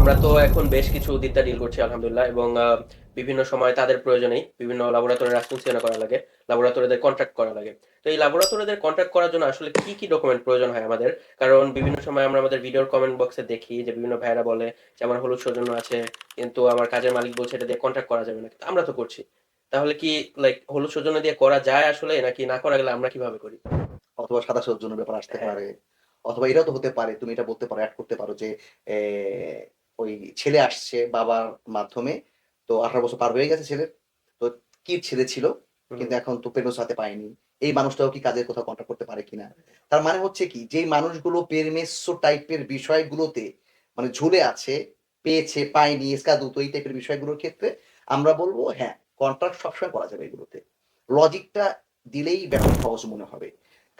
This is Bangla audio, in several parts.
আমরা তো এখন বেশ কিছু উদ্যোক্তা ডিল করছি আলহামদুলিল্লাহ, এবং বিভিন্ন সময় তাদের প্রয়োজনেই বিভিন্ন ল্যাবরেটরির আসুনসিয়ানা করা লাগে, ল্যাবরেটরিদের কন্ট্রাক্ট করা লাগে। তো এই ল্যাবরেটরিদের কন্ট্রাক্ট করার জন্য আসলে কি কি ডকুমেন্ট প্রয়োজন হয় আমাদের? কারণ বিভিন্ন সময় আমরা আমাদের ভিডিওর কমেন্ট বক্সে দেখি যে বিভিন্ন ভাইয়েরা বলে যে আমার হলুদ সৌজন্য আছে, কিন্তু আমার কাজের মালিক বলছে এটা দিয়ে কন্ট্রাক্ট করা যাবে না, কিন্তু আমরা তো করছি। তাহলে কি হলুদ সৌজন্য দিয়ে করা যায় আসলে, নাকি না করা গেলে আমরা কিভাবে করি? অথবা সাদা সৌজন্যের ব্যাপার আসতে হ্যাঁ। পারে। অথবা এটাও তো হতে পারে, তুমি এটা বলতে পারো, এড করতে পারো যে এ ওই ছেলে আসছে বাবার মাধ্যমে। তো ১৮ বছর পার হয়ে গেছে ছেলের। তো কিড ছেলে ছিল। হুম। কিন্তু এখন তো পেরমেস হাতে পায়নি। এই মানুষটাও কি কাজের কোথাও কন্ট্যাক্ট করতে পারে কিনা? তার মানে হচ্ছে কি, যেই মানুষগুলো পেরমেসো টাইপের বিষয়গুলোতে মানে ঝুলে আছে, পেয়েছে, পায়নি, এসকাদুতো এই টাইপের বিষয়গুলোর ক্ষেত্রে আমরা বলব হ্যাঁ, কন্ট্রাক্ট সবসময় করা যাবে এগুলোতে। লজিকটা দিলেই ব্যাপারটা সহজ মনে হবে।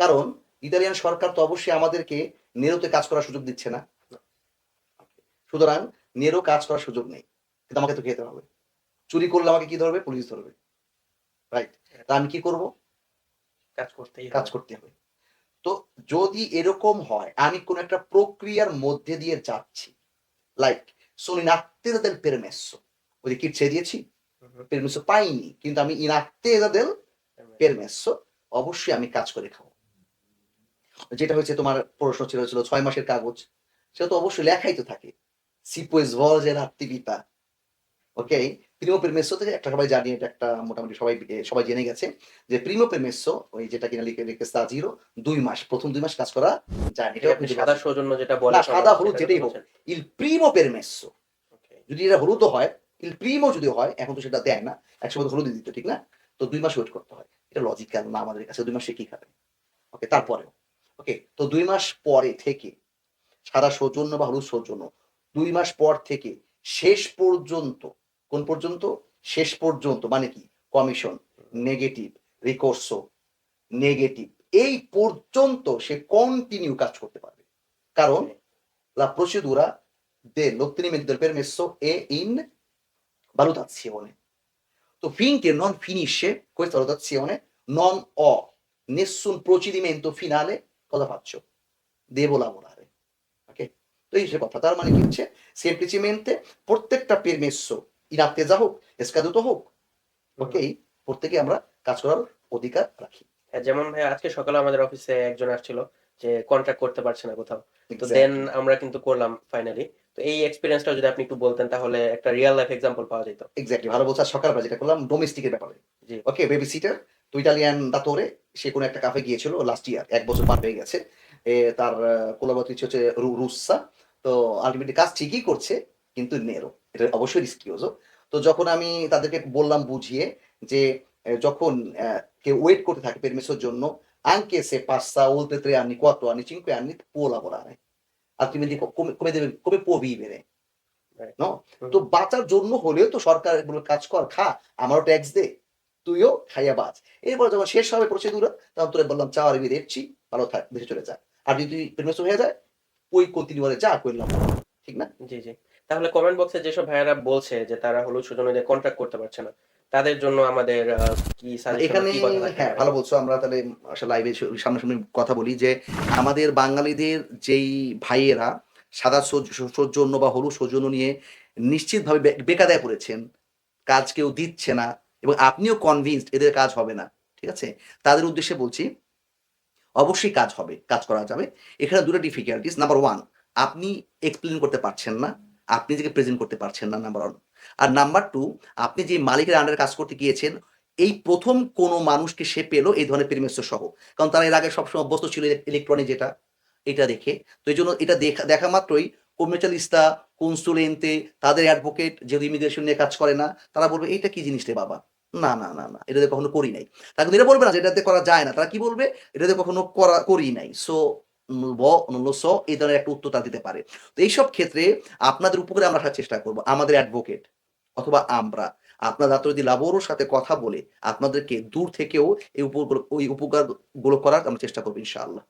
কারণ ইতালিয়ান সরকার তো অবশ্যই আমাদেরকে নেরোতে কাজ করার সুযোগ দিচ্ছে না। সুতরাং নেরো কাজ করার সুযোগ নেই। কিন্তু আমাকে তো খেতে হবে। চুরি করলে আমাকে কি ধরবে? পুলিশ ধরবে। রাইট? তা আমি কি করব? কাজ করতেই কাজ হবে। করতে হবে। তো যদি এরকম হয়, আমি কোন একটা প্রক্রিয়ার মধ্যে দিয়ে যাচ্ছি। Like sono in attesa del permesso। ওই যে কিট ছেড়ে দিয়েছি, হুম, হুম। permesso পাইনি। কিন্তু আমি in attesa del permesso অবশ্যই আমি কাজ করে খাবো। যেটা হচ্ছে তোমার প্রশ্ন ছিল ৬ মাসের কাগজ। সেটা তো অবশ্যই লেখাই তো থাকে। Si può svolgere l'attività, ওকে? প্রিমো পেরমেসো থেকে একটা সবাই জানি, এটা একটা মোটামুটি সবাই জেনে গেছে যে প্রিমো পেরমেসো ওই যেটা কিনা লিখে স্টাজিরো ২ মাস। ১ম ২ মাস কাজ করা যায় না। এটা কি এটাও আপনি কিন্তু সাদা লজিক। সৌজন্য যেটা না বলে সাদা সবাই, হলুদ সেটার কথা যেটাই হোক। বলছেন? il primo permesso ওকে। যদি এটা হলুদও হয়, il primo যদি হয়, এখন তো সেটা দেয় না। একসময় তো হলুদই দিত, ঠিক না? তো ২ মাস ওয়েট করতে হয়। এটা লজিক্যাল না আমাদের কাছে, ২ মাস সে কি খাবে? ওকে, হুম। তারপরেও। ওকে, তো ২ মাস পরে থেকে সাদা সৌজন্য বা হলুদ সৌজন্য ২ মাস পর থেকে শেষ পর্যন্ত, কোন পর্যন্ত? শেষ পর্যন্ত মানে কি? কমিশন, নেগেটিভ, রিকোর্সো, নেগেটিভ এই পর্যন্ত সে কন্টিনিউ কাজ করতে পারবে। কারণ ওকে। la procedura dell'ottenimento del permesso è in valutazione. So, finché non finisce questa valutazione, non ho nessun procedimento finale, cosa faccio? Devo lavorare। ওকে? তো এই হচ্ছে কথা। তার মানে কি হচ্ছে? সেমপ্লিসিমেন্টে প্রত্যেকটা পেরমেসো in attesa হোক, scaduto হোক, হুম, হুম। ওকেই? প্রত্যেকেই আমরা কাজ করার অধিকার রাখি। হ্যাঁ, যেমন ভাই আজকে সকালে আমাদের অফিসে একজন আসছিল যে কন্ট্রাক্ট করতে পারছে না কোথাও। তো দেন এক্সাক্টলি, আমরা কিন্তু করলাম ফাইনালি। তো এই এক্সপেরিয়েন্সটা যদি আপনি একটু বলতেন তাহলে একটা রিয়াল লাইফ এক্সাম্পল পাওয়া যেত। এক্সাক্টলি। ভালো বলছো। আর সকালবেলা যেটা করলাম ডোমেস্টিক এর ব্যাপারে। জি। ওকে? বেবি সিটার তো ইটালিয়ান দাতরে সে কোনো একটা কাফে গিয়েছিল লাস্ট ইয়ার। ১ বছর পার হয়ে গেছে। তার কোলাবরেটর হচ্ছে রুসা। তো আল্টিমেটলি কাজ ঠিকই করছে কিন্তু নেরো। এটা অবশ্যই রিস্কিওজো। তো যখন আমি তাদেরকে বললাম বুঝিয়ে যে যখন কেউ ওয়েট করতে থাকে পেরমিসোর জন্য, anche se passa oltre 3 anni, 4 anni, 5 anni può lavorare। Altrimenti ওকে। come può vivere? Right. No? হুম, তো হুম। বাঁচার জন্য হলেও তো সরকার বলল কাজ কর, খা, আমারও ট্যাক্স দে, তুইও খাইয়া বাঁচ। এরপর যখন শেষ হবে প্রসিডিউর, তখন তোরে বললাম ciao arrivederci, ভালো থাক, দেশে চলে যা। আর যদি তুই permesso হয়ে যায়, puoi continuare già quel lavoro। ঠিক না? জি, জি। তাহলে কমেন্ট বক্সে যেসব ভাইয়েরা বলছে যে তারা হলুদ সৌজন্য দিয়ে কন্ট্রাক্ট করতে পারছে না, তাদের জন্য আমাদের কি না সাজেশন বা এখানে কি কথা থাকতে হ্যাঁ, পারে? ভালো বলছো। আমরা তাহলে আসলে লাইভে সামনাসামনি কথা বলি যে আমাদের বাঙালিদের যেই ভাইয়েরা সাদা সৌজন্য বা হলুদ সৌজন্য নিয়ে নিশ্চিতভাবে বেকায়দায় পড়েছেন, কাজ কেউ দিচ্ছে না এবং আপনিও কনভিন্সড এদের কাজ হবে না। ঠিক আছে? তাদের উদ্দেশ্যে বলছি, অবশ্যই কাজ হবে, কাজ করা যাবে। এখানে ২ টা ডিফিকাল্টিজ। নাম্বার 1, আপনি এক্সপ্লেইন করতে পারছেন না। আপনি নিজেকে প্রেজেন্ট করতে পারছেন না, নাম্বার 1। আর নাম্বার 2, আপনি যে মালিকের আন্ডারে কাজ করতে গিয়েছেন, এই ১ম কোনো মানুষকে সে পেল এই ধরনের প্রিমিসর সহ। কারণ তারা এর আগে সবসময় অভ্যস্ত ছিল ইলেকট্রনিক যেটা, এটা দেখে। তো এইজন্য এটা দেখা দেখা মাত্রই কমিউনিটারিস্টরা, কনসুলেন্তে, তাদের অ্যাডভোকেট যেহেতু ইমিগ্রেশন নিয়ে কাজ করে না, তারা বলবে, "এইটা কি জিনিস রে বাবা? না, না, না, না। এটা দিয়ে কখনো করি নাই।" তারা কিন্তু এটা বলবে না যে এটাতে করা যায় না। তারা কি বলবে? এটাতে কখনো করি নাই। সো non lo so, এই ধরনের একটা উত্তর তারা দিতে পারে। তো এইসব ক্ষেত্রে আপনাদের উপকারে আমরা আসার চেষ্টা করব। আমাদের অ্যাডভোকেট অথবা আমরা আপনার দাতব্য লাবরোর সাথে কথা বলে আপনাদেরকে দূর থেকেও ওই উপকারগুলো করার আমরা চেষ্টা করব ইনশাআল্লাহ।